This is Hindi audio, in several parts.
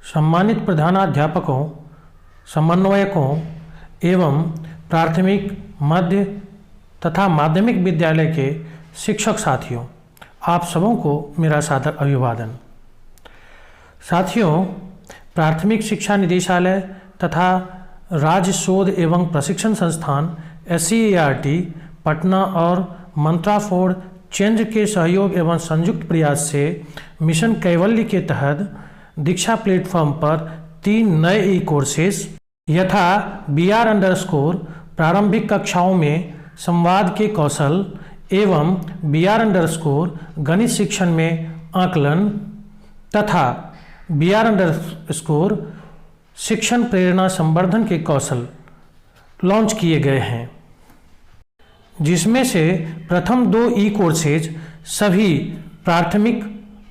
सम्मानित प्रधानाध्यापकों, समन्वयकों एवं प्राथमिक, मध्य तथा माध्यमिक विद्यालय के शिक्षक साथियों, आप सबों को मेरा सादर अभिवादन। साथियों, प्राथमिक शिक्षा निदेशालय तथा राज्य शोध एवं प्रशिक्षण संस्थान SCERT पटना और मंत्राफोर्ड चेंज के सहयोग एवं संयुक्त प्रयास से मिशन कैवल्य के तहत दीक्षा प्लेटफॉर्म पर 3 नए कोर्सेज यथा BR_ प्रारंभिक कक्षाओं में संवाद के कौशल एवं BR_ गणित शिक्षण में आकलन तथा BR_ शिक्षण प्रेरणा संवर्धन के कौशल लॉन्च किए गए हैं, जिसमें से प्रथम 2 कोर्सेज सभी प्राथमिक,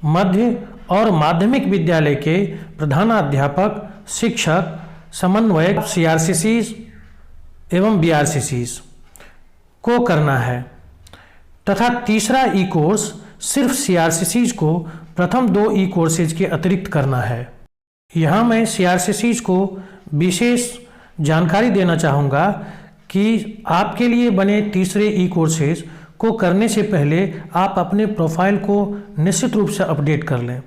मध्य और माध्यमिक विद्यालय के प्रधानाध्यापक, शिक्षक, समन्वयक CRCCs एवं BRCCs को करना है तथा तीसरा कोर्स सिर्फ CRCCs को प्रथम 2 कोर्सेज के अतिरिक्त करना है। यहाँ मैं CRCCs को विशेष जानकारी देना चाहूँगा कि आपके लिए बने तीसरे कोर्सेज को करने से पहले आप अपने प्रोफाइल को निश्चित रूप से अपडेट कर लें।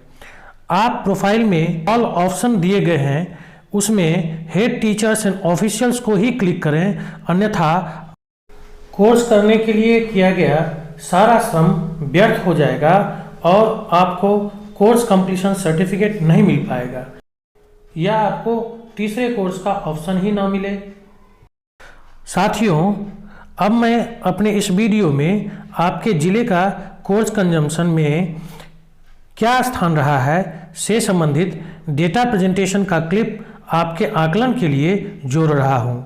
आप प्रोफाइल में ऑल ऑप्शन दिए गए हैं, उसमें हेड टीचर्स एंड ऑफिशियल्स को ही क्लिक करें, अन्यथा कोर्स करने के लिए किया गया सारा श्रम व्यर्थ हो जाएगा और आपको कोर्स कंप्लीशन सर्टिफिकेट नहीं मिल पाएगा या आपको तीसरे कोर्स का ऑप्शन ही ना मिले। साथियों, अब मैं अपने इस वीडियो में आपके ज़िले का कोर्स कंजम्पशन में क्या स्थान रहा है से संबंधित डेटा प्रेजेंटेशन का क्लिप आपके आकलन के लिए जोड़ रहा हूं।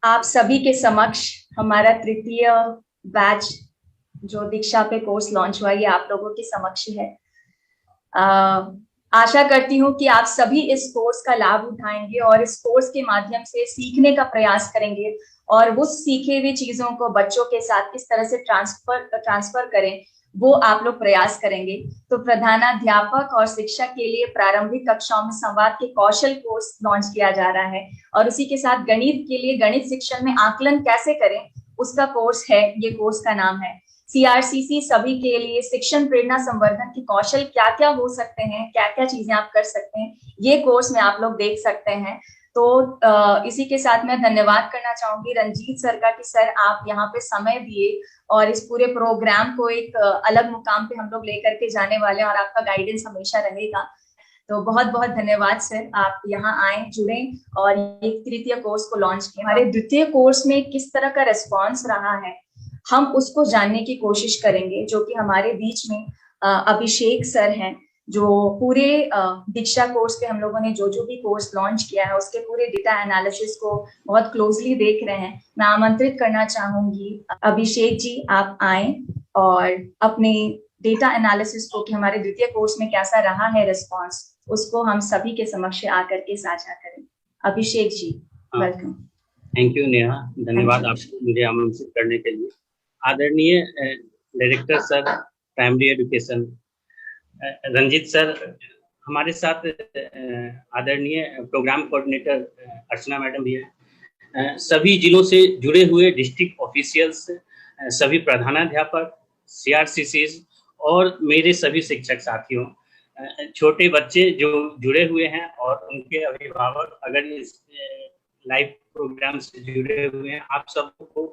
आप सभी के समक्ष हमारा तृतीय बैच जो दीक्षा पे कोर्स लॉन्च हुआ, ये आप लोगों के समक्ष है। आशा करती हूँ कि आप सभी इस कोर्स का लाभ उठाएंगे और इस कोर्स के माध्यम से सीखने का प्रयास करेंगे और वो सीखे हुए चीजों को बच्चों के साथ किस तरह से ट्रांसफर करें, वो आप लोग प्रयास करेंगे। तो प्रधानाध्यापक और शिक्षक के लिए प्रारंभिक कक्षाओं में संवाद के कौशल कोर्स लॉन्च किया जा रहा है और उसी के साथ गणित के लिए गणित शिक्षण में आकलन कैसे करें उसका कोर्स है। ये कोर्स का नाम है CRCC सभी के लिए शिक्षण प्रेरणा संवर्धन के कौशल क्या क्या हो सकते हैं, क्या क्या चीजें आप कर सकते हैं, ये कोर्स में आप लोग देख सकते हैं। तो इसी के साथ मैं धन्यवाद करना चाहूंगी रंजीत सर का कि सर आप यहाँ पे समय दिए और इस पूरे प्रोग्राम को एक अलग मुकाम पे हम लोग लेकर के जाने वाले हैं और आपका गाइडेंस हमेशा रहेगा। तो बहुत बहुत धन्यवाद सर, आप यहाँ आए, जुड़े और ये तृतीय कोर्स को लॉन्च किया। हमारे द्वितीय कोर्स में किस तरह का रिस्पॉन्स रहा है हम उसको जानने की कोशिश करेंगे, जो कि हमारे बीच में अभिषेक सर हैं, जो पूरे दीक्षा कोर्स पे हम लोगों ने जो भी कोर्स लॉन्च किया है उसके पूरे डेटा एनालिसिस को बहुत क्लोजली देख रहे हैं। मैं आमंत्रित करना चाहूंगी अभिषेक जी, आप आए और अपने डेटा एनालिसिस को कि हमारे द्वितीय कोर्स में कैसा रहा है रिस्पॉन्स, उसको हम सभी के समक्ष आकर के साझा करें। Abhishek ji, welcome. Thank you Neha, धन्यवाद आपको मुझे आमंत्रित करने के लिए। आदरणीय director sir primary education Ranjit sir, हमारे साथ आदरणीय प्रोग्राम कोऑर्डिनेटर अर्चना मैडम भी है, सभी जिलों से जुड़े हुए डिस्ट्रिक्ट ऑफिशियल्स, सभी प्रधानाध्यापक, CRCCs और मेरे सभी शिक्षक साथियों, छोटे बच्चे जो जुड़े हुए हैं और उनके अभिभावक अगर इस लाइव प्रोग्राम से जुड़े हुए हैं, आप सबको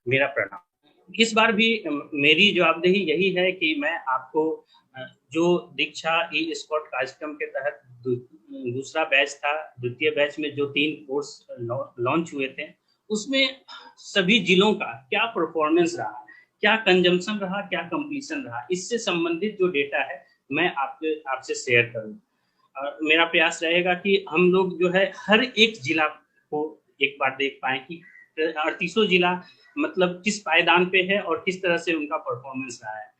मेरा प्रणाम। इस बार भी मेरी जवाबदेही यही है कि मैं आपको जो दीक्षा स्कॉट कार्यक्रम के तहत दूसरा बैच था, द्वितीय बैच में जो 3 कोर्स लॉन्च हुए थे, उसमें सभी जिलों का क्या परफॉर्मेंस रहा, क्या कंजम्पशन रहा, क्या कंप्लीशन रहा, इससे संबंधित जो डेटा है मैं आपसे शेयर करूँ। मेरा प्रयास रहेगा कि हम लोग जो है हर एक जिला को एक बार देख पाए कि 38 जिला मतलब किस पायदान पे है और किस तरह से उनका परफॉर्मेंस रहा है।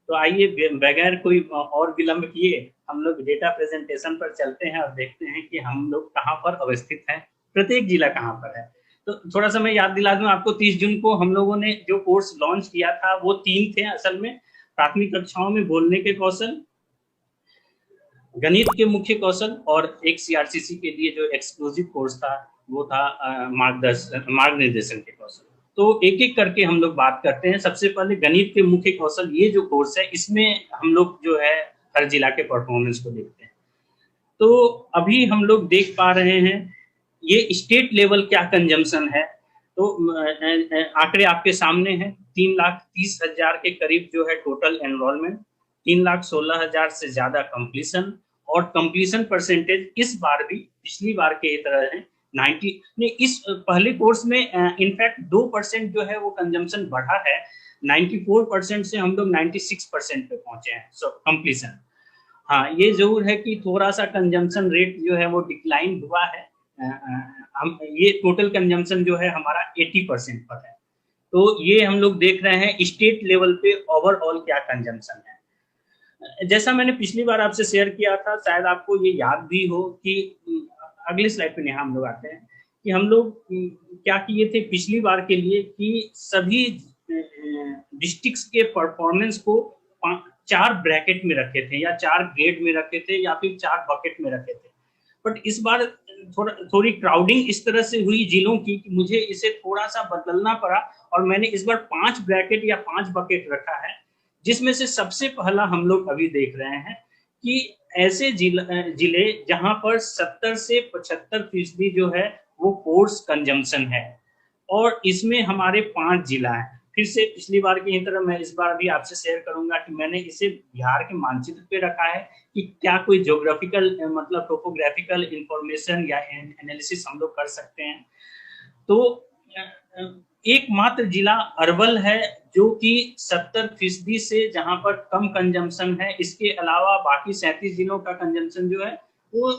तो आइए बगैर कोई और विलंब किए हम लोग डेटा प्रेजेंटेशन पर चलते हैं और देखते हैं कि हम लोग कहाँ पर अवस्थित हैं, प्रत्येक जिला कहाँ पर है। तो थोड़ा सा मैं याद दिला दूं आपको, 30 जून को हम लोगों ने जो कोर्स लॉन्च किया था वो 3 थे असल में। प्राथमिक कक्षाओं में बोलने के कौशल, गणित के मुख्य कौशल और एक सीआरसीसी के लिए जो एक्सक्लूसिव कोर्स था वो था मार्ग निर्देशन के कौशल। तो एक एक करके हम लोग बात करते हैं। सबसे पहले गणित के मुख्य कौशल, ये जो कोर्स है इसमें हम लोग जो है हर जिला के परफॉर्मेंस को देखते हैं। तो अभी हम लोग देख पा रहे हैं ये स्टेट लेवल क्या कंजम्पशन है। तो आंकड़े आपके सामने हैं। 3,30,000 के करीब जो है टोटल एनरोलमेंट, 3,16,000 से ज्यादा कंप्लीशन, और कंप्लीशन परसेंटेज इस बार भी पिछली बार के तरह है 90 ने। इस पहले कोर्स में इनफैक्ट 2% जो है वो कंजम्पशन बढ़ा है। 94% से हम लोग 96% पे पहुंचे हैं कंप्लीशन। हाँ, ये जरूर है कि थोड़ा सा कंजम्पशन रेट जो है वो डिक्लाइन हुआ है। हम ये टोटल कंजम्पशन जो है हमारा 80% पर है। तो ये हम लोग देख रहे हैं स्टेट लेवल पे ओवरऑल क्या कंजम्पशन है। जैसा मैंने पिछली बार आपसे शेयर किया था, शायद आपको ये याद भी हो कि अगले स्लाइड पे यहाँ हम लोग आते हैं कि हम लोग क्या किए थे पिछली बार के लिए कि सभी डिस्ट्रिक्ट्स के परफॉर्मेंस को 4 ब्रैकेट में रखे थे या 4 ग्रेड में रखे थे या फिर 4 बकेट में रखे थे। बट इस बार थोड़ी क्राउडिंग इस तरह से हुई जिलों की कि मुझे इसे थोड़ा सा बदलना पड़ा और मैंने इस बार 5 ब्रैकेट या 5 बकेट रखा है, जिसमें से सबसे पहला हम लोग अभी देख रहे हैं कि ऐसे जिले जहां पर 70 से 75% जो है वो कोर्स कंजम्पशन है, और इसमें हमारे 5 जिला हैं। फिर से पिछली बार की तरह मैं इस बार भी आपसे शेयर करूंगा कि मैंने इसे बिहार के मानचित्र पे रखा है कि क्या कोई ज्योग्राफिकल मतलब टोपोग्राफिकल इंफॉर्मेशन या एनालिसिस हम लोग कर सकते हैं। तो एकमात्र जिला अरवल है जो कि 70% से जहां पर कम कंजम्पशन है। इसके अलावा बाकी 37 जिलों का कंजम्पशन जो है वो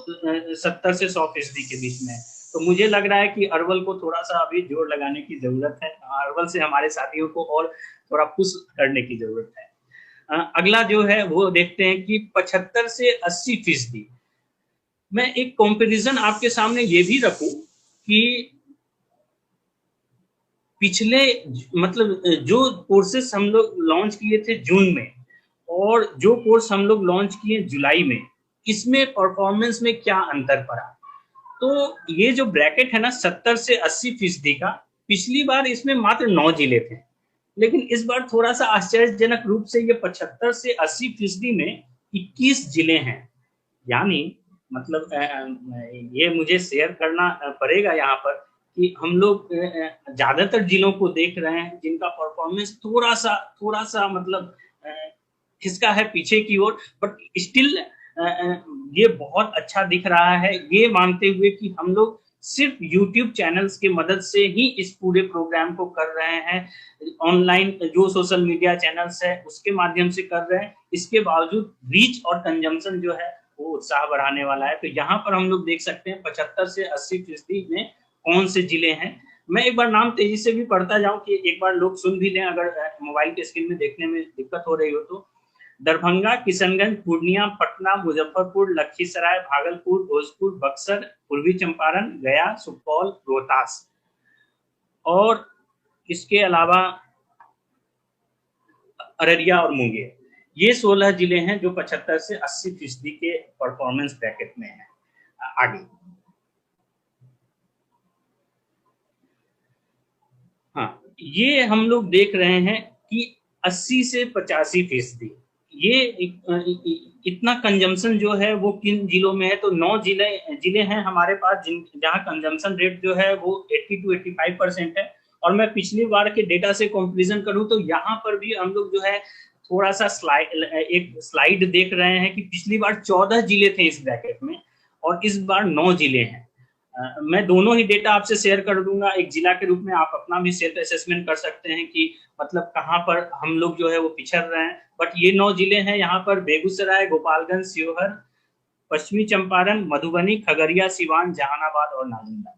70 से 100% के बीच में है। तो मुझे लग रहा है कि अरवल को थोड़ा सा अभी जोर लगाने की जरूरत है। अरवल से हमारे साथियों को और थोड़ा पुश करने की जरूरत है। अगला जो है वो देखते हैं कि 75 से 80%। मैं एक कंपैरिजन आपके सामने ये भी रखूं कि पिछले मतलब जो कोर्सेस हम लोग लॉन्च किए थे जून में और जो कोर्स हम लोग लॉन्च किए जुलाई में, इसमें परफॉर्मेंस में क्या अंतर पड़ा। तो ये जो ब्रैकेट है ना 70 से 80% का, पिछली बार इसमें मात्र 9 जिले थे, लेकिन इस बार थोड़ा सा आश्चर्यजनक रूप से ये 75 से 80% में 21 जिले हैं। यानी मतलब ये मुझे शेयर करना पड़ेगा यहाँ पर कि हम लोग ज्यादातर जिलों को देख रहे हैं जिनका परफॉर्मेंस थोड़ा सा मतलब खिसका है पीछे की ओर, बट स्टिल ये बहुत अच्छा दिख रहा है, ये मानते हुए कि हम लोग सिर्फ YouTube चैनल्स की मदद से ही इस पूरे प्रोग्राम को कर रहे हैं। ऑनलाइन जो सोशल मीडिया चैनल्स है उसके माध्यम से कर रहे हैं, इसके बावजूद रीच और कंजम्पशन जो है वो उत्साह बढ़ाने वाला है। तो यहाँ पर हम लोग देख सकते हैं 75 से 80% में कौन से जिले हैं। मैं एक बार नाम तेजी से भी पढ़ता जाऊं कि एक बार लोग सुन भी लें, अगर मोबाइल के स्क्रीन में देखने में दिक्कत हो रही हो तो। दरभंगा, किशनगंज, पूर्णिया, पटना, मुजफ्फरपुर, लखीसराय, भागलपुर, भोजपुर, बक्सर, पूर्वी चंपारण, गया, सुपौल, रोहतास, और इसके अलावा अररिया और मुंगेर। ये 16 जिले हैं जो 75 से 80% के परफॉर्मेंस ब्रैकेट में हैं। आगे हाँ, ये हम लोग देख रहे हैं कि 80 से 85%। ये इतना कंजम्पशन जो है वो किन जिलों में है, तो 9 जिले हैं हमारे पास जहां कंजम्पशन रेट जो है वो 80 to 85% है। और मैं पिछली बार के डेटा से कंपैरिजन करूं तो यहाँ पर भी हम लोग जो है थोड़ा सा एक स्लाइड देख रहे हैं कि पिछली बार 14 जिले थे इस ब्रैकेट में और इस बार 9 जिले हैं। मैं दोनों ही डेटा आपसे शेयर कर दूंगा एक जिला के रूप में, आप अपना भी सेल्फ असेसमेंट कर सकते हैं कि मतलब कहाँ पर हम लोग जो है वो पिछड़ रहे हैं। बट ये 9 जिले हैं, यहाँ पर बेगूसराय, गोपालगंज, शिवहर, पश्चिमी चंपारण, मधुबनी, खगड़िया, सिवान, जहानाबाद और नालंदा।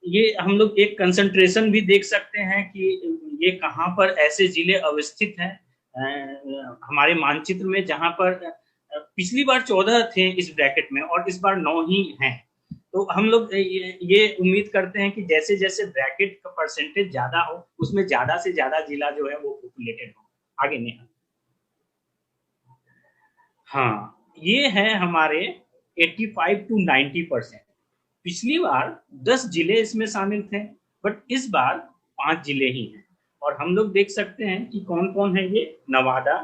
ये हम लोग एक कंसंट्रेशन भी देख सकते हैं कि ये कहाँ पर ऐसे जिले अवस्थित हैं हमारे मानचित्र में, जहां पर पिछली बार 14 थे इस ब्रैकेट में और इस बार 9 ही हैं। तो हम लोग ये उम्मीद करते हैं कि जैसे जैसे ब्रैकेट का परसेंटेज ज्यादा हो उसमें ज्यादा से ज्यादा जिला जो है वो पॉपुलेटेड हो। आगे नेहा। हाँ, ये है हमारे 85 टू 90%। पिछली बार 10 जिले इसमें शामिल थे, बट इस बार 5 जिले ही हैं। और हम लोग देख सकते हैं कि कौन कौन है ये: नवादा,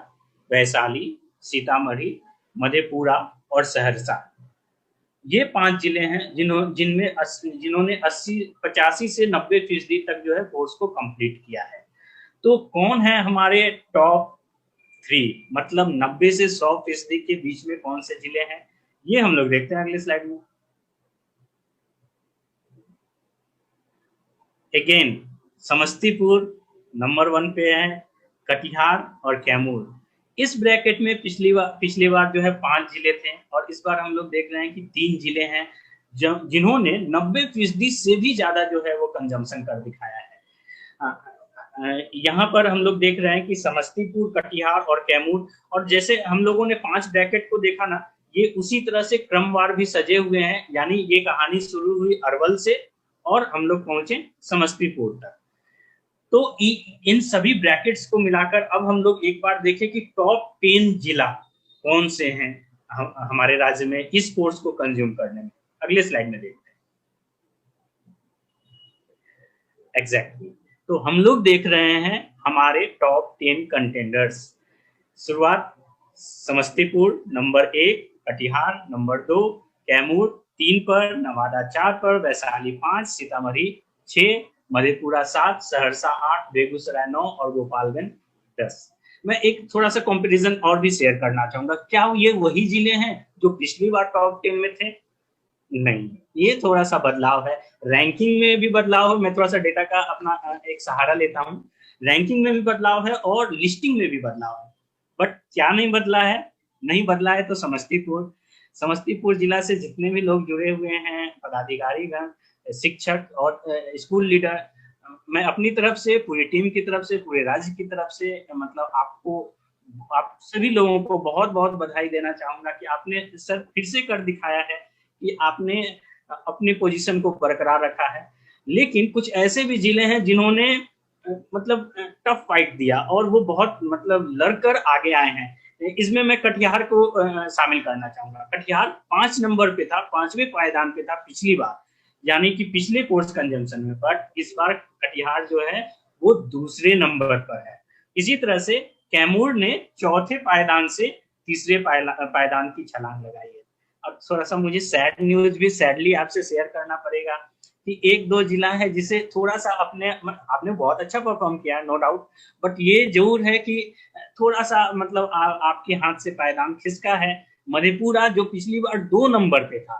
वैशाली, सीतामढ़ी, मधेपुरा और सहरसा। ये 5 जिले हैं जिन्होंने 85 से 90% तक जो है कोर्स को कंप्लीट किया है। तो कौन है हमारे टॉप 3, मतलब 90 से 100% के बीच में कौन से जिले हैं, ये हम लोग देखते हैं अगले स्लाइड में। अगेन समस्तीपुर नंबर 1 पे है, कटिहार और कैमूर। इस ब्रैकेट में पिछली बार जो है 5 जिले थे, और इस बार हम लोग देख रहे हैं कि 3 जिले हैं जिन्होंने 90% से भी ज्यादा जो है वो कंजम्पशन कर दिखाया है। यहाँ पर हम लोग देख रहे हैं कि समस्तीपुर, कटिहार और कैमूर, और जैसे हम लोगों ने 5 ब्रैकेट को देखा ना, ये उसी तरह से क्रमवार भी सजे हुए हैं। यानी ये कहानी शुरू हुई अरवल से और हम लोग पहुंचे समस्तीपुर तक। तो इन सभी ब्रैकेट्स को मिलाकर अब हम लोग एक बार देखें कि टॉप 10 जिला कौन से हैं हमारे राज्य में इस कोर्स को कंज्यूम करने में। अगले स्लाइड में देखते हैं। एग्जैक्टली तो हम लोग देख रहे हैं हमारे टॉप 10 कंटेंडर्स। शुरुआत समस्तीपुर नंबर 1, कटिहार नंबर 2, कैमूर 3 पर, नवादा 4 पर, वैशाली 5, सीतामढ़ी 6, मधेपुरा 7, सहरसा 8, बेगूसराय 9 और गोपालगंज 10। मैं एक थोड़ा सा कंपैरिजन और भी शेयर करना चाहूंगा। क्या ये वही जिले हैं जो पिछली बार टॉप 10 में थे? नहीं, ये थोड़ा सा बदलाव है। रैंकिंग में भी बदलाव है। मैं थोड़ा सा डेटा का अपना एक सहारा लेता हूँ। रैंकिंग में भी बदलाव है और लिस्टिंग में भी बदलाव है। बट क्या नहीं बदला है? नहीं बदला है तो समस्तीपुर जिला से जितने भी लोग जुड़े हुए हैं, पदाधिकारीगण, शिक्षक और स्कूल लीडर, मैं अपनी तरफ से, पूरी टीम की तरफ से, पूरे राज्य की तरफ से मतलब आप सभी लोगों को बहुत बहुत बधाई देना चाहूंगा कि आपने सर फिर से कर दिखाया है कि आपने अपनी पोजीशन को बरकरार रखा है। लेकिन कुछ ऐसे भी जिले हैं जिन्होंने मतलब टफ फाइट दिया और वो बहुत मतलब लड़कर आगे आए हैं। इसमें मैं कटिहार को शामिल करना चाहूंगा। कटिहार 5 नंबर पे था, 5वें पायदान पे था पिछली बार, यानी कि पिछले कोर्स कंजम्पशन में। बट इस बार कटिहार जो है वो दूसरे नंबर पर है। इसी तरह से कैमूर ने चौथे पायदान से तीसरे पायदान की छलांग लगाई है। अब थोड़ा सा मुझे सैड न्यूज भी सैडली आपसे शेयर करना पड़ेगा कि 1-2 जिला है जिसे थोड़ा सा आपने बहुत अच्छा परफॉर्म किया है, नो डाउट, बट ये जरूर है कि थोड़ा सा मतलब आपके हाथ से पायदान खिसका है। मधेपुरा जो पिछली बार 2 नंबर पे था,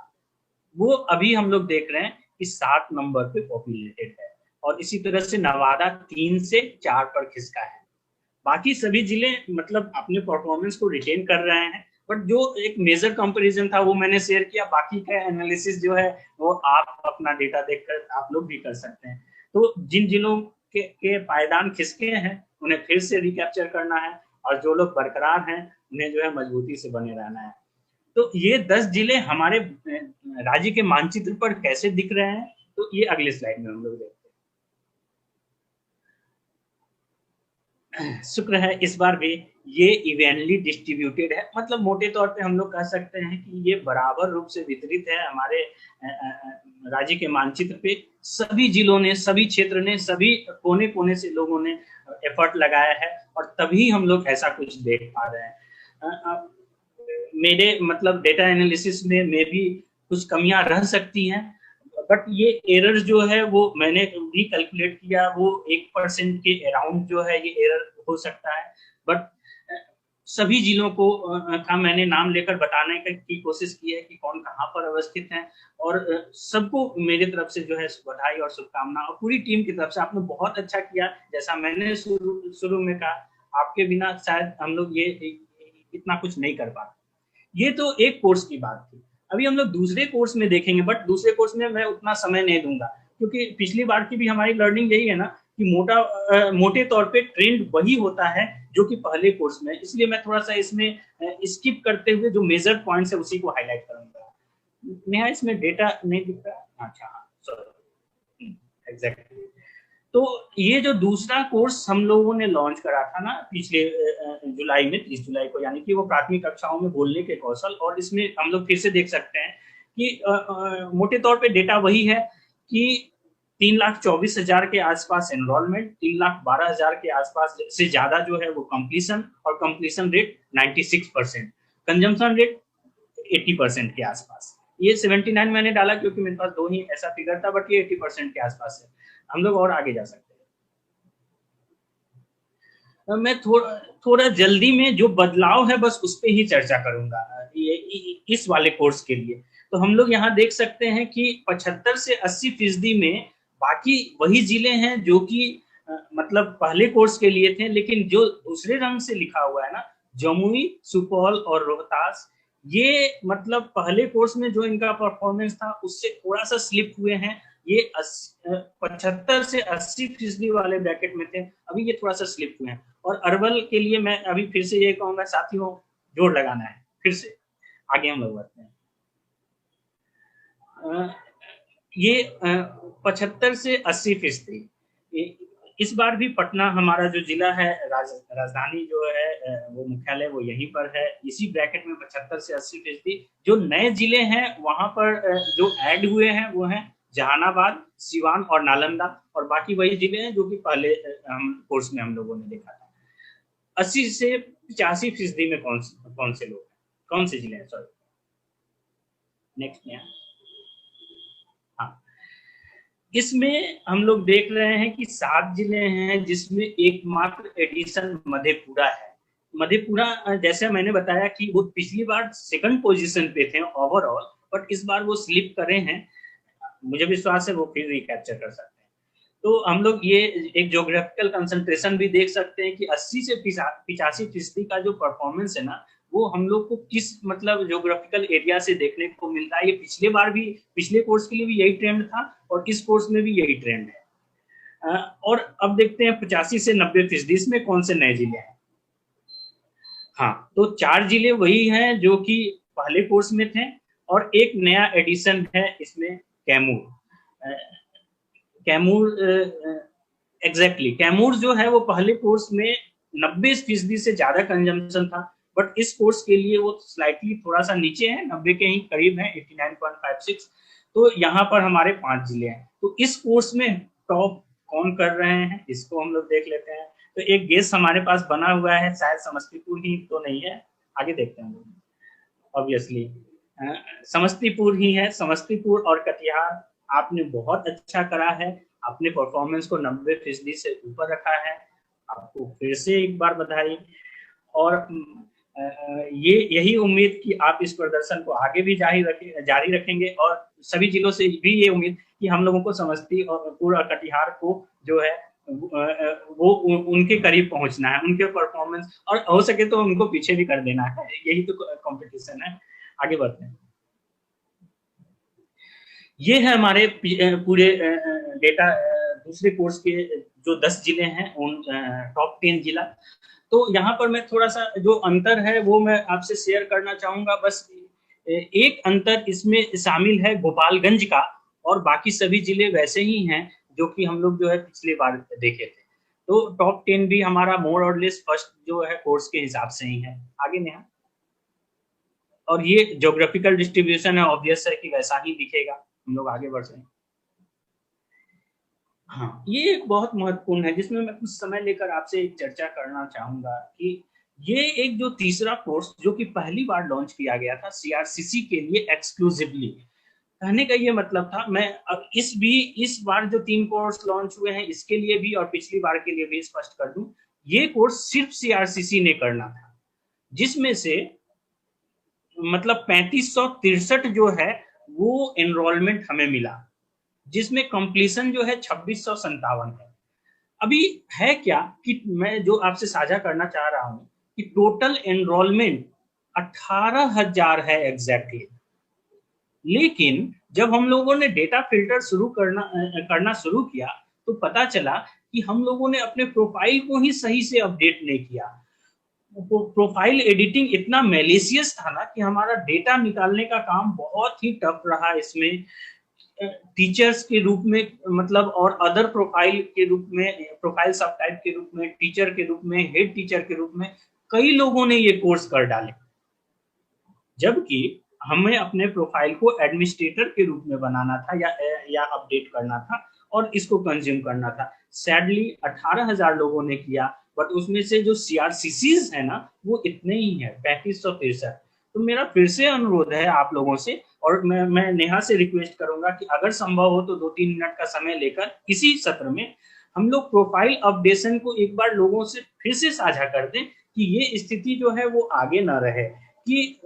वो अभी हम लोग देख रहे हैं कि 7 नंबर पे पॉपुलेटेड है। और इसी तरह से नवादा 3 से 4 पर खिसका है। बाकी सभी जिले मतलब अपने परफॉर्मेंस को रिटेन कर रहे हैं। बट जो एक मेजर कंपैरिजन था वो मैंने शेयर किया। बाकी का एनालिसिस जो है वो आप अपना डेटा देखकर आप लोग भी कर सकते हैं। तो जिन जिलों के पायदान खिसके हैं उन्हें फिर से रिकैप्चर करना है, और जो लोग बरकरार हैं उन्हें जो है मजबूती से बने रहना है। तो ये 10 जिले हमारे राज्य के मानचित्र पर कैसे दिख रहे हैं, तो ये अगले स्लाइड में हम लोग देखते हैं। शुक्र है इस बार भी ये इवेनली डिस्ट्रीब्यूटेड है, मतलब मोटे तौर पे हम लोग कह सकते हैं कि ये बराबर रूप से वितरित है हमारे राज्य के मानचित्र पे। सभी जिलों ने, सभी क्षेत्र ने, सभी कोने कोने से लोगों ने एफर्ट लगाया है, और तभी हम लोग ऐसा कुछ देख पा रहे हैं। मेरे मतलब डेटा एनालिसिस में भी कुछ कमियां रह सकती हैं, बट ये एरर जो है वो मैंने भी कैलकुलेट किया, वो 1% के अराउंड जो है ये एरर हो सकता है। बट सभी जिलों को का मैंने नाम लेकर बताने की कोशिश की है कि कौन कहाँ पर अवस्थित है, और सबको मेरी तरफ से जो है बधाई और शुभकामना, और पूरी टीम की तरफ से आपने बहुत अच्छा किया। जैसा मैंने शुरू में कहा, आपके बिना शायद हम लोग ये इतना कुछ नहीं कर पाते। ये तो एक कोर्स की बात थी। अभी हम लोग दूसरे कोर्स में देखेंगे, बट दूसरे कोर्स में मैं उतना समय नहीं दूंगा, क्योंकि पिछली बार की भी हमारी लर्निंग यही है ना कि मोटे तौर पे ट्रेंड वही होता है जो कि पहले कोर्स में। इसलिए मैं थोड़ा सा इसमें स्किप करते हुए जो मेजर पॉइंट्स है उसी को हाईलाइट करूंगा। नेहा इसमें डेटा नहीं दिख रहा? अच्छा हाँ, सॉरी, एग्जैक्टली। तो ये जो दूसरा कोर्स हम लोगों ने लॉन्च करा था ना पिछले जुलाई में, 30 जुलाई को, यानी कि वो प्राथमिक कक्षाओं में बोलने के कौशल, और इसमें हम लोग फिर से देख सकते हैं कि मोटे तौर पे डेटा वही है कि 3,24,000 के आसपास एनरोलमेंट, 3,12,000 के आसपास से ज्यादा जो है वो कंप्लीशन, और कंप्लीशन रेट 96%, कंजम्पशन रेट 80% के आसपास। ये 79 मैंने डाला क्योंकि मेरे पास 2 ही ऐसा फिगर था, बट ये 80% के आसपास है। हम लोग और आगे जा सकते हैं। मैं थोड़ा जल्दी में जो बदलाव है बस उस पर ही चर्चा करूंगा ये इस वाले कोर्स के लिए। तो हम लोग यहाँ देख सकते हैं कि 75 से 80% में बाकी वही जिले हैं जो कि मतलब पहले कोर्स के लिए थे, लेकिन जो दूसरे रंग से लिखा हुआ है ना, जमुई, सुपौल और रोहतास, ये मतलब पहले कोर्स में जो इनका परफॉर्मेंस था उससे थोड़ा सा स्लिप हुए हैं। ये 75 से 80% वाले ब्रैकेट में थे, अभी ये थोड़ा सा स्लिप हुए हैं। और अरवल के लिए मैं अभी फिर से ये कहूंगा साथियों, जोर लगाना है। फिर से आगे हम लोग बढ़ते हैं। ये 75 से 80%, इस बार भी पटना हमारा जो जिला है, राजधानी जो है वो मुख्यालय वो यहीं पर है, इसी ब्रैकेट में 75 से 80%। जो नए जिले हैं वहां पर जो ऐड हुए हैं वो हैं जहानाबाद, सिवान और नालंदा, और बाकी वही जिले हैं जो कि पहले कोर्स में हम लोगों ने देखा था। 80 से 85% में कौन से लोग हैं, कौन से जिले हैं, सॉरी नेक्स्ट में। हाँ, इसमें हम लोग देख रहे हैं कि 7 जिले हैं जिसमें एकमात्र एडिशन मधेपुरा है। मधेपुरा जैसे मैंने बताया कि वो पिछली बार 2nd पोजीशन पे थे ओवरऑल, बट इस बार वो स्लिप करे हैं। मुझे विश्वास है वो फिर रिकैप्चर कर सकते हैं। तो हम लोग ये एक ज्योग्राफिकल कंसंट्रेशन भी देख सकते हैं कि 80 से 85% का जो परफॉर्मेंस है ना, वो हम लोग को किस मतलब ज्योग्राफिकल एरिया से देखने को मिलता है। ये पिछले बार भी, पिछले कोर्स के लिए भी यही ट्रेंड था और इस कोर्स में भी यही ट्रेंड है। और अब देखते हैं 85 से 90% इसमें कौन से नए जिले हैं। हाँ, तो 4 जिले वही हैं जो कि पहले कोर्स में थे, और एक नया एडिशन है इसमें कैमूर। एग्जैक्टली कैमूर जो है वो पहले कोर्स में 90% से ज्यादा कंजम्पशन था, बट इस कोर्स के लिए वो स्लाइटली थोड़ा सा नीचे है, 90 के ही करीब है, 89.56। तो यहाँ पर हमारे 5 जिले हैं। तो इस कोर्स में टॉप कौन कर रहे हैं इसको हम लोग देख लेते हैं। तो एक गेस हमारे पास बना हुआ है, शायद समस्तीपुर ही तो नहीं है, आगे देखते हैं। ऑब्वियसली समस्तीपुर ही है। समस्तीपुर और कटिहार आपने बहुत अच्छा करा है, आपने परफॉर्मेंस को 90% से ऊपर रखा है, आपको फिर से एक बार बधाई। और ये यही उम्मीद कि आप इस प्रदर्शन को आगे भी जारी रखेंगे, और सभी जिलों से भी ये उम्मीद कि हम लोगों को समस्तीपुर और कटिहार को जो है वो उनके करीब पहुंचना है, उनके परफॉर्मेंस, और हो सके तो उनको पीछे भी कर देना है। यही तो कंपटीशन है। आगे बढ़ते हैं। ये है हमारे पूरे डेटा दूसरे कोर्स के जो 10 जिले हैं, उन टॉप 10 जिला। तो यहाँ पर मैं थोड़ा सा जो अंतर है वो मैं आपसे शेयर करना चाहूंगा। बस एक अंतर इसमें शामिल है गोपालगंज का, और बाकी सभी जिले वैसे ही हैं जो कि हम लोग जो है पिछले बार देखे थे। तो टॉप 10 भी हमारा मोर और लेस फर्स्ट जो है कोर्स के हिसाब से ही है। आगे नेहा। और ये ज्योग्राफिकल डिस्ट्रीब्यूशन है, ऑब्वियस है कि वैसा ही दिखेगा। हम लोग आगे बढ़ रहे हैं। हाँ, ये एक बहुत महत्वपूर्ण है जिसमें मैं कुछ समय लेकर आपसे एक चर्चा करना चाहूंगा कि ये एक जो तीसरा कोर्स जो कि पहली बार लॉन्च किया गया था सीआरसीसी के लिए एक्सक्लूसिवली, कहने का ये मतलब था, मैं अब इस बार जो 3 कोर्स लॉन्च हुए हैं इसके लिए भी और पिछली बार के लिए भी स्पष्ट कर दूं, ये कोर्स सिर्फ सीआरसीसी ने करना था, जिसमें से मतलब 3563 जो है वो एनरोलमेंट हमें मिला, जिसमें कंप्लीशन जो है 2657 है। अभी है क्या कि मैं जो आपसे साझा करना चाह रहा हूं कि टोटल एनरोलमेंट 18,000 है एग्जैक्टली। लेकिन जब हम लोगों ने डेटा फिल्टर करना शुरू किया तो पता चला कि हम लोगों ने अपने प्रोफाइल को ही सही से अपडेट नहीं किया। प्रोफाइल एडिटिंग इतना मैलिशियस था ना कि हमारा डेटा निकालने का काम बहुत ही टफ रहा इसमें। टीचर्स के रूप में, मतलब और अदर प्रोफाइल के रूप में, प्रोफाइल सब टाइप के रूप में, टीचर के रूप में, हेड टीचर के रूप में कई लोगों ने ये कोर्स कर डाले, जबकि हमें अपने प्रोफाइल को एडमिनिस्ट्रेटर के रूप में बनाना था या अपडेट करना था और इसको कंज्यूम करना था। सैडली 18,000 लोगों ने किया, बट उसमें से जो CRCCs है ना वो इतने ही है, 3563। तो मेरा फिर से अनुरोध है आप लोगों से, और मैं नेहा से रिक्वेस्ट करूंगा कि अगर संभव हो तो 2-3 मिनट का समय लेकर इसी सत्र में हम लोग प्रोफाइल अपडेशन को एक बार लोगों से फिर से साझा कर दें कि ये स्थिति जो है वो आगे ना रहे कि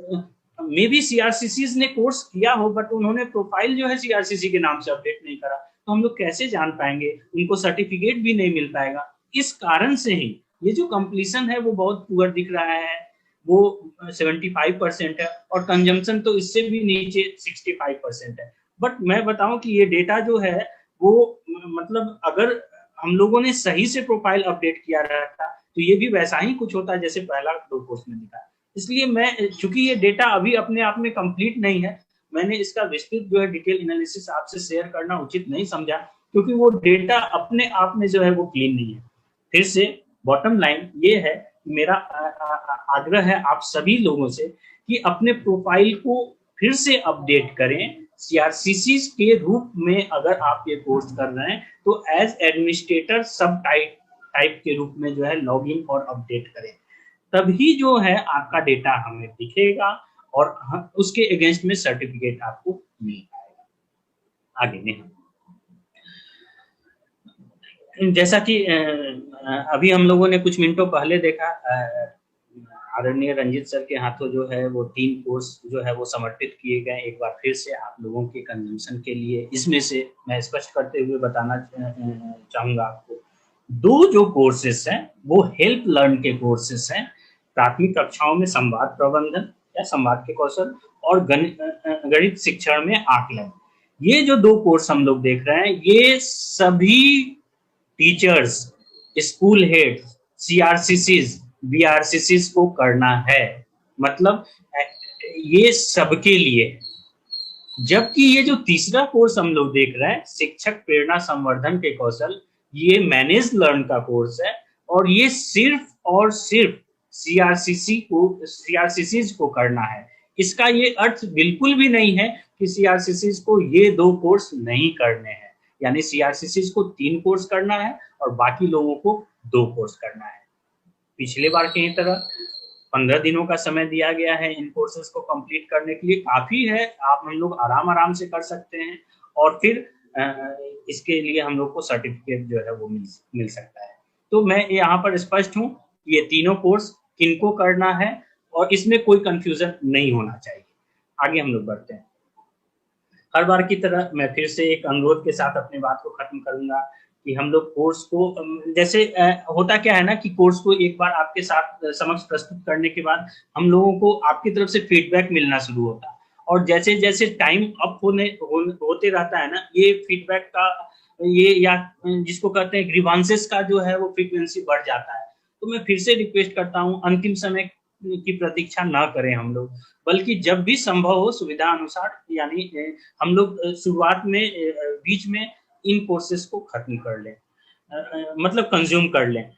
मे बी CRCCs ने कोर्स किया हो बट उन्होंने प्रोफाइल जो है CRCC के नाम से अपडेट नहीं करा, तो हम लोग कैसे जान पाएंगे, उनको सर्टिफिकेट भी नहीं मिल पाएगा। इस कारण से ही ये जो कंप्लीशन है वो बहुत पुअर दिख रहा है, वो 75% है और कंजम्पशन तो इससे भी नीचे 65% है। बट मैं बताऊं कि ये डेटा जो है वो मतलब अगर हम लोगों ने सही से प्रोफाइल अपडेट किया रहता तो ये भी वैसा ही कुछ होता जैसे पहला 2 कोर्स में दिखा। इसलिए मैं, चूंकि ये डेटा अभी अपने आप में कंप्लीट नहीं है, मैंने इसका विस्तृत जो है डिटेल एनालिसिस आपसे शेयर करना उचित नहीं समझा, क्योंकि वो डेटा अपने आप में जो है वो क्लीन नहीं है। फिर से बॉटम लाइन ये है, मेरा आग्रह है आप सभी लोगों से कि अपने प्रोफाइल को फिर से अपडेट करें। CRCCs के रूप में अगर आप ये कोर्स कर रहे हैं तो एज एडमिनिस्ट्रेटर सब टाइप के रूप में जो है लॉगिन और अपडेट करें, तभी जो है आपका डेटा हमें दिखेगा और उसके अगेंस्ट में सर्टिफिकेट आपको मिल पाएगा। आगे नहीं, जैसा कि अभी हम लोगों ने कुछ मिनटों पहले देखा, आदरणीय रंजीत सर के हाथों जो है वो 3 कोर्स जो है वो समर्पित किए गए। एक बार फिर से आप लोगों के कंजम्पशन के लिए इसमें से मैं स्पष्ट करते हुए बताना चाहूंगा आपको, 2 जो कोर्सेस हैं वो हेल्प लर्न के कोर्सेस हैं। प्राथमिक कक्षाओं में संवाद प्रबंधन या संवाद के कौशल और गणित शिक्षण में आकलन, ये जो 2 कोर्स हम लोग देख रहे हैं ये सभी teachers, school head, CRCCs, BRCCs को करना है, मतलब ये सबके लिए। जबकि ये जो तीसरा कोर्स हम लोग देख रहे हैं शिक्षक प्रेरणा संवर्धन के कौशल, ये मैनेज लर्न का कोर्स है और ये सिर्फ और सिर्फ CRCCs को करना है। इसका ये अर्थ बिल्कुल भी नहीं है कि CRCCs को ये 2 कोर्स नहीं करने हैं, यानी CRCCs को 3 कोर्स करना है और बाकी लोगों को 2 कोर्स करना है। पिछले बार की तरह 15 दिनों का समय दिया गया है इन कोर्सेज को कंप्लीट करने के लिए, काफी है, आप हम लोग आराम से कर सकते हैं और फिर इसके लिए हम लोग को सर्टिफिकेट जो है वो मिल सकता है। तो मैं यहाँ पर स्पष्ट हूँ, ये तीनों कोर्स किनको करना है और इसमें कोई कंफ्यूजन नहीं होना चाहिए। आगे हम लोग बढ़ते हैं। हर बार की तरह मैं फिर से एक अनुरोध के साथ अपनी बात को खत्म करूंगा कि हम लोग कोर्स को, जैसे होता क्या है ना कि कोर्स को एक बार आपके साथ समक्ष प्रस्तुत करने के बाद हम लोगों को आपकी तरफ से फीडबैक मिलना शुरू होता है और जैसे जैसे टाइम अप होते रहता है ना, ये फीडबैक का ये या जिसको कहते हैं ग्रीवांसेस का जो है वो फ्रीक्वेंसी बढ़ जाता है। तो मैं फिर से रिक्वेस्ट करता हूँ अंतिम समय की प्रतीक्षा ना करें हम लोग, बल्कि जब भी संभव हो सुविधा अनुसार, यानी हम लोग शुरुआत में बीच में इन कोर्सेज को खत्म कर लें, मतलब कंज्यूम कर लें।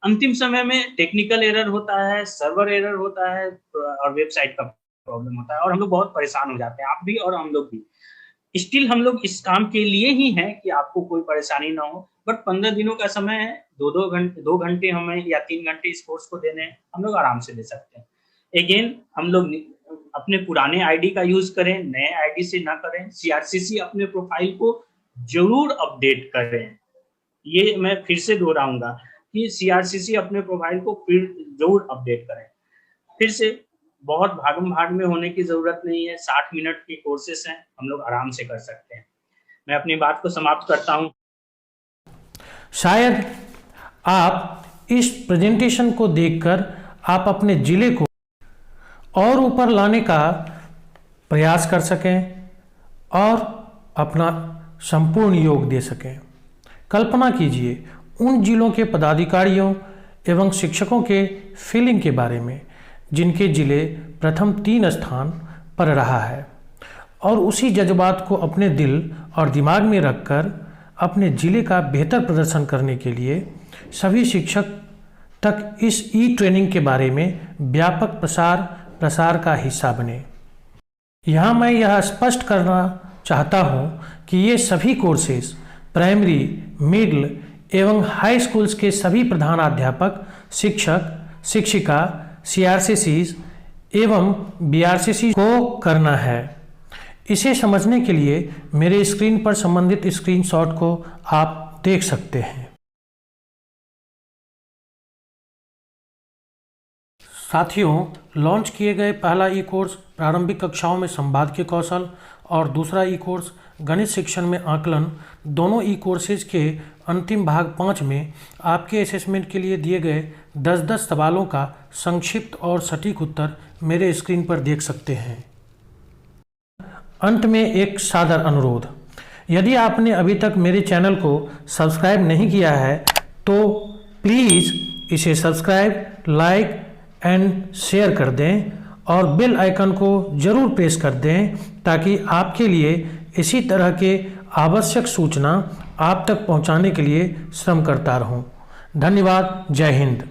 अंतिम समय में टेक्निकल एरर होता है, सर्वर एरर होता है और वेबसाइट का प्रॉब्लम होता है और हम लोग बहुत परेशान हो जाते हैं, आप भी और हम लोग भी। स्टिल हम लोग इस काम के लिए ही हैं कि आपको कोई परेशानी ना हो, बट 15 दिनों का समय है, 2 घंटे हमें या 3 घंटे इस कोर्स को देने हैं, हम लोग आराम से दे सकते हैं। अगेन हम लोग अपने पुराने आईडी का यूज करें, नए आईडी से ना करें। CRCC अपने प्रोफाइल को जरूर अपडेट करें, ये मैं फिर से दोहराऊंगा कि CRCC अपने प्रोफाइल को फिर जरूर अपडेट करें। फिर से बहुत भागम भाग में होने की जरूरत नहीं है, 60 मिनट के कोर्सेस हैं, हम लोग आराम से कर सकते हैं। मैं अपनी बात को समाप्त करता हूं। शायद आप इस प्रेजेंटेशन को देखकर आप अपने जिले को और ऊपर लाने का प्रयास कर सकें और अपना संपूर्ण योग दे सकें। कल्पना कीजिए उन जिलों के पदाधिकारियों एवं शिक्षकों के फीलिंग के बारे में जिनके जिले प्रथम 3 स्थान पर रहा है और उसी जज्बात को अपने दिल और दिमाग में रखकर अपने ज़िले का बेहतर प्रदर्शन करने के लिए सभी शिक्षक तक इस ई ट्रेनिंग के बारे में व्यापक प्रसार का हिस्सा बने। यहाँ मैं यह स्पष्ट करना चाहता हूँ कि ये सभी कोर्सेज प्राइमरी, मिडिल एवं हाई स्कूल्स के सभी प्रधानाध्यापक, शिक्षक, शिक्षिका, CRCCs एवं BRCC को करना है। इसे समझने के लिए मेरे स्क्रीन पर संबंधित स्क्रीनशॉट को आप देख सकते हैं। साथियों, लॉन्च किए गए पहला ई कोर्स प्रारंभिक कक्षाओं में संवाद के कौशल और दूसरा ई कोर्स गणित शिक्षण में आकलन, दोनों ई कोर्सेज के अंतिम भाग 5 में आपके असेसमेंट के लिए दिए गए 10-10 सवालों का संक्षिप्त और सटीक उत्तर मेरे स्क्रीन पर देख सकते हैं। अंत में एक सादर अनुरोध, यदि आपने अभी तक मेरे चैनल को सब्सक्राइब नहीं किया है तो प्लीज़ इसे सब्सक्राइब, लाइक एंड शेयर कर दें और बेल आइकन को ज़रूर प्रेस कर दें ताकि आपके लिए इसी तरह के आवश्यक सूचना आप तक पहुंचाने के लिए श्रम करता रहूं। धन्यवाद। जय हिंद।